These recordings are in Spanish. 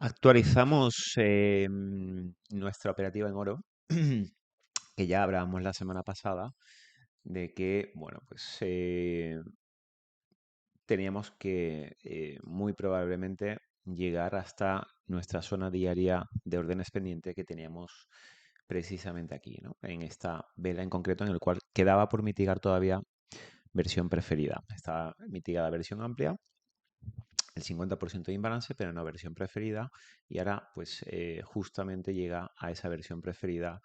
Actualizamos nuestra operativa en oro, que ya hablábamos la semana pasada, de que, bueno, pues teníamos que muy probablemente llegar hasta nuestra zona diaria de órdenes pendiente que teníamos precisamente aquí, ¿no? En esta vela en concreto, en el cual quedaba por mitigar todavía versión preferida. Estaba mitigada versión amplia, el 50% de imbalance, pero no versión preferida. Y ahora, pues, justamente llega a esa versión preferida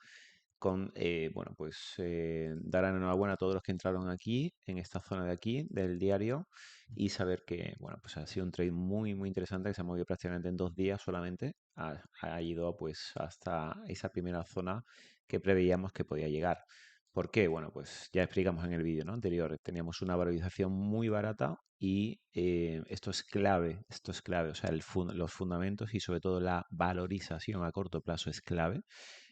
con, bueno, pues, dar enhorabuena a todos los que entraron aquí, en esta zona de aquí, del diario, y saber que, bueno, pues ha sido un trade muy, muy interesante que se ha movido prácticamente en 2 días solamente. Ha ido, pues, hasta esa primera zona que preveíamos que podía llegar. ¿Por qué? Bueno, pues ya explicamos en el vídeo, ¿no?, anterior. Teníamos una valorización muy barata y esto es clave, o sea, los fundamentos y sobre todo la valorización a corto plazo es clave.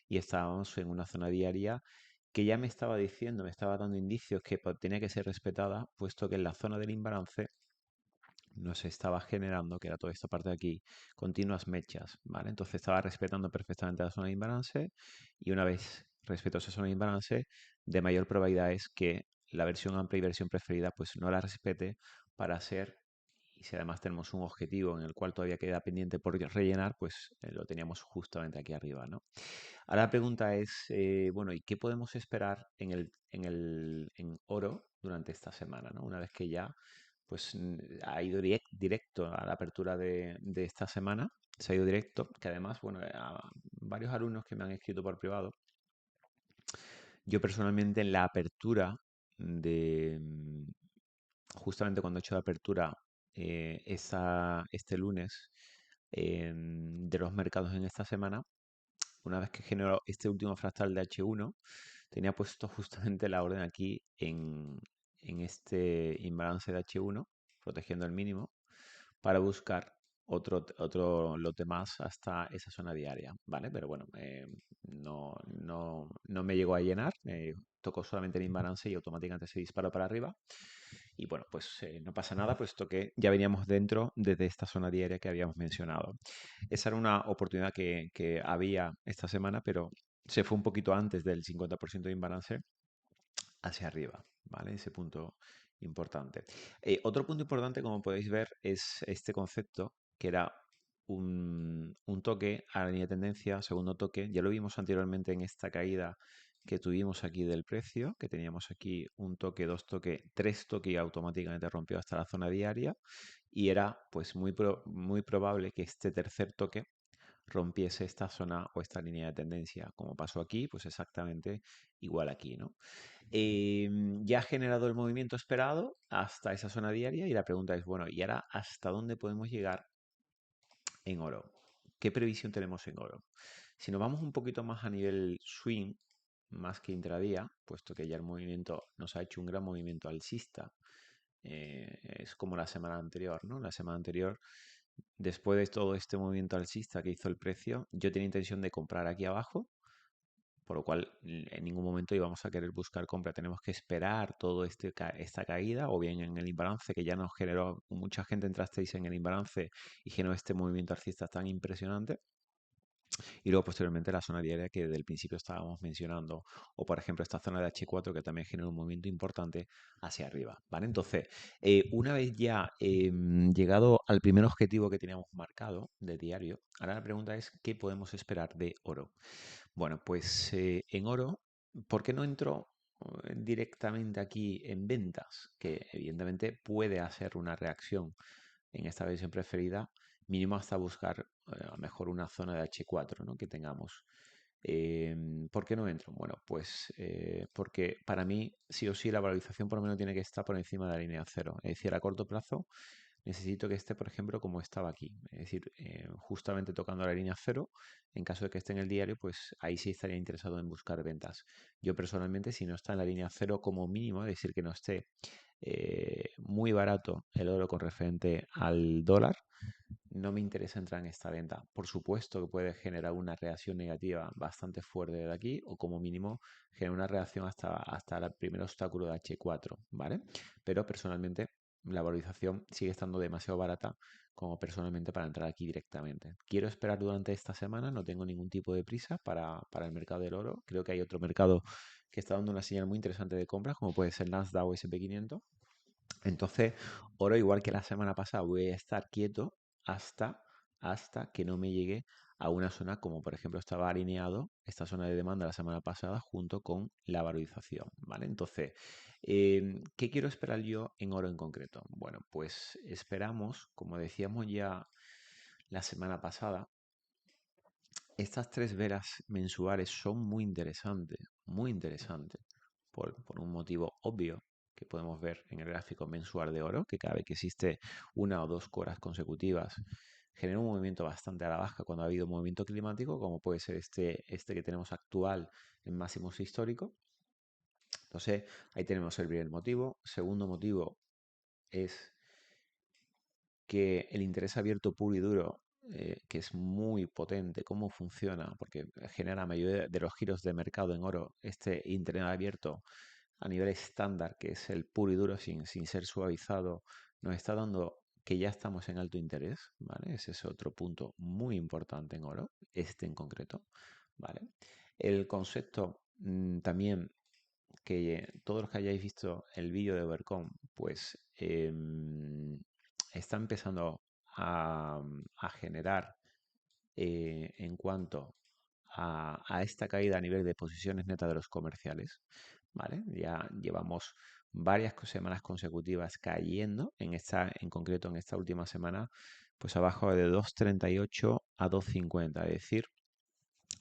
Y estábamos en una zona diaria que ya me estaba diciendo, me estaba dando indicios que tenía que ser respetada, puesto que en la zona del imbalance nos estaba generando, que era toda esta parte de aquí, continuas mechas, ¿vale? Entonces estaba respetando perfectamente la zona de imbalance y una vez respetó esa zona de imbalance, de mayor probabilidad es que la versión amplia y versión preferida pues no la respete para ser, y si además tenemos un objetivo en el cual todavía queda pendiente por rellenar, pues lo teníamos justamente aquí arriba, ¿no? Ahora la pregunta es, bueno, ¿y qué podemos esperar en oro durante esta semana, ¿no? Una vez que ya pues ha ido directo a la apertura de esta semana, se ha ido directo, que además, bueno, a varios alumnos que me han escrito por privado, yo personalmente en la apertura de, justamente cuando he hecho la apertura este lunes de los mercados en esta semana, una vez que generó este último fractal de H1, tenía puesto justamente la orden aquí en este imbalance de H1, protegiendo el mínimo, para buscar otro lote más hasta esa zona diaria, ¿vale? Pero bueno, no me llegó a llenar, tocó solamente el imbalance y automáticamente se disparó para arriba. Y bueno, pues no pasa nada, puesto que ya veníamos dentro desde esta zona diaria que habíamos mencionado. Esa era una oportunidad que había esta semana, pero se fue un poquito antes del 50% de imbalance hacia arriba, ¿vale? Ese punto importante. Otro punto importante, como podéis ver, es este concepto que era un toque a la línea de tendencia, segundo toque. Ya lo vimos anteriormente en esta caída que tuvimos aquí del precio, que teníamos aquí un toque, dos toques, tres toques y automáticamente rompió hasta la zona diaria. Y era pues muy probable que este tercer toque rompiese esta zona o esta línea de tendencia. Como pasó aquí, pues exactamente igual aquí, ¿no? Ya ha generado el movimiento esperado hasta esa zona diaria y la pregunta es, bueno, ¿y ahora hasta dónde podemos llegar en oro? ¿Qué previsión tenemos en oro? Si nos vamos un poquito más a nivel swing, más que intradía, puesto que ya el movimiento nos ha hecho un gran movimiento alcista, es como la semana anterior, ¿no? La semana anterior, después de todo este movimiento alcista que hizo el precio, yo tenía intención de comprar aquí abajo, por lo cual en ningún momento íbamos a querer buscar compra. Tenemos que esperar todo esta caída, o bien en el imbalance que ya nos generó, mucha gente entrasteis en el imbalance y generó este movimiento alcista tan impresionante. Y luego posteriormente la zona diaria que desde el principio estábamos mencionando, o por ejemplo esta zona de H4 que también generó un movimiento importante hacia arriba, ¿vale? Entonces, una vez ya llegado al primer objetivo que teníamos marcado de diario, ahora la pregunta es, ¿qué podemos esperar de oro? Bueno, pues en oro, ¿por qué no entro directamente aquí en ventas? Que evidentemente puede hacer una reacción en esta versión preferida, mínimo hasta buscar a lo mejor una zona de H4, ¿no?, que tengamos. ¿Por qué no entro? Bueno, pues porque para mí sí o sí la valorización por lo menos tiene que estar por encima de la línea cero. Es decir, a corto plazo necesito que esté, por ejemplo, como estaba aquí. Es decir, justamente tocando la línea cero. En caso de que esté en el diario, pues ahí sí estaría interesado en buscar ventas. Yo personalmente, si no está en la línea cero como mínimo, es decir, que no esté muy barato el oro con referente al dólar, no me interesa entrar en esta venta. Por supuesto que puede generar una reacción negativa bastante fuerte de aquí, o como mínimo generar una reacción hasta el primer obstáculo de H4, ¿vale? Pero personalmente la valorización sigue estando demasiado barata como personalmente para entrar aquí directamente. Quiero esperar durante esta semana, no tengo ningún tipo de prisa para el mercado del oro. Creo que hay otro mercado que está dando una señal muy interesante de compras, como puede ser Nasdaq o S&P 500. Entonces, oro, igual que la semana pasada, voy a estar quieto hasta, hasta que no me llegue a una zona como, por ejemplo, estaba alineado esta zona de demanda la semana pasada junto con la valorización, ¿vale? Entonces, ¿qué quiero esperar yo en oro en concreto? Bueno, pues esperamos, como decíamos ya la semana pasada, estas tres velas mensuales son muy interesantes, por un motivo obvio que podemos ver en el gráfico mensual de oro, que cada vez que existe una o dos coras consecutivas genera un movimiento bastante a la baja cuando ha habido movimiento climático, como puede ser este que tenemos actual en máximos históricos. Entonces, ahí tenemos el primer motivo. Segundo motivo es que el interés abierto puro y duro, que es muy potente, cómo funciona, porque genera la mayoría de los giros de mercado en oro, este interés abierto a nivel estándar, que es el puro y duro sin ser suavizado, nos está dando que ya estamos en alto interés, ¿vale? Ese es otro punto muy importante en oro, este en concreto, ¿vale? El concepto también que todos los que hayáis visto el vídeo de Overcom, pues está empezando a generar en cuanto a esta caída a nivel de posiciones netas de los comerciales, ¿vale? Ya llevamos varias semanas consecutivas cayendo, en concreto en esta última semana, pues abajo de 2,38 a 2,50, es decir,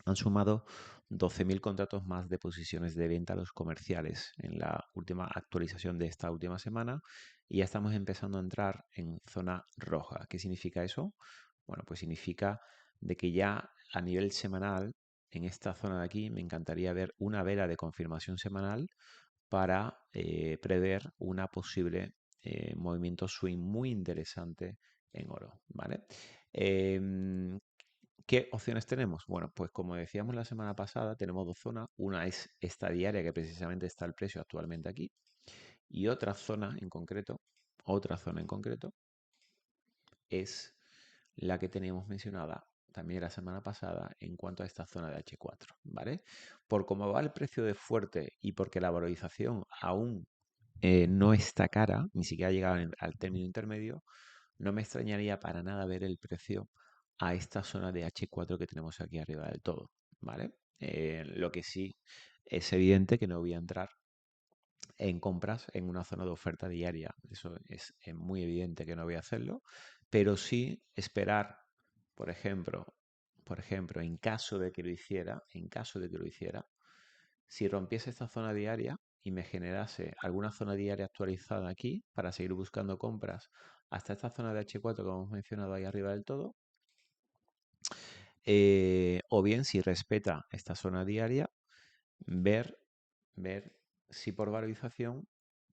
han sumado 12.000 contratos más de posiciones de venta a los comerciales en la última actualización de esta última semana y ya estamos empezando a entrar en zona roja. ¿Qué significa eso? Bueno, pues significa de que ya a nivel semanal, en esta zona de aquí, me encantaría ver una vela de confirmación semanal para prever una posible movimiento swing muy interesante en oro, ¿vale? Em, ¿Qué opciones tenemos? Bueno, pues como decíamos la semana pasada, tenemos dos zonas. Una es esta diaria, que precisamente está el precio actualmente aquí, y otra zona en concreto, es la que teníamos mencionada también la semana pasada en cuanto a esta zona de H4, ¿vale? Por cómo va el precio de fuerte y porque la valorización aún no está cara, ni siquiera ha llegado al término intermedio, no me extrañaría para nada ver el precio a esta zona de H4 que tenemos aquí arriba del todo, ¿vale? Lo que sí es evidente que no voy a entrar en compras en una zona de oferta diaria. Eso es muy evidente que no voy a hacerlo, pero sí esperar, por ejemplo, en caso de que lo hiciera, si rompiese esta zona diaria y me generase alguna zona diaria actualizada aquí para seguir buscando compras hasta esta zona de H4 que hemos mencionado ahí arriba del todo, o bien si respeta esta zona diaria, ver, ver si por valorización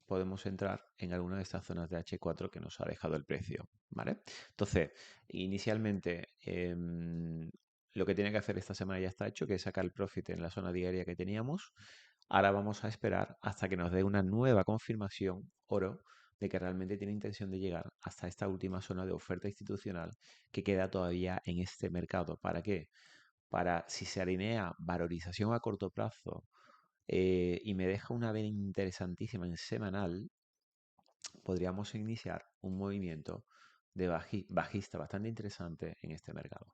podemos entrar en alguna de estas zonas de H4 que nos ha dejado el precio, ¿vale? Entonces, inicialmente lo que tiene que hacer esta semana ya está hecho, que es sacar el profit en la zona diaria que teníamos. Ahora vamos a esperar hasta que nos dé una nueva confirmación oro de que realmente tiene intención de llegar hasta esta última zona de oferta institucional que queda todavía en este mercado. ¿Para qué? Para si se alinea valorización a corto plazo y me deja una vela interesantísima en semanal, podríamos iniciar un movimiento de bajista bastante interesante en este mercado.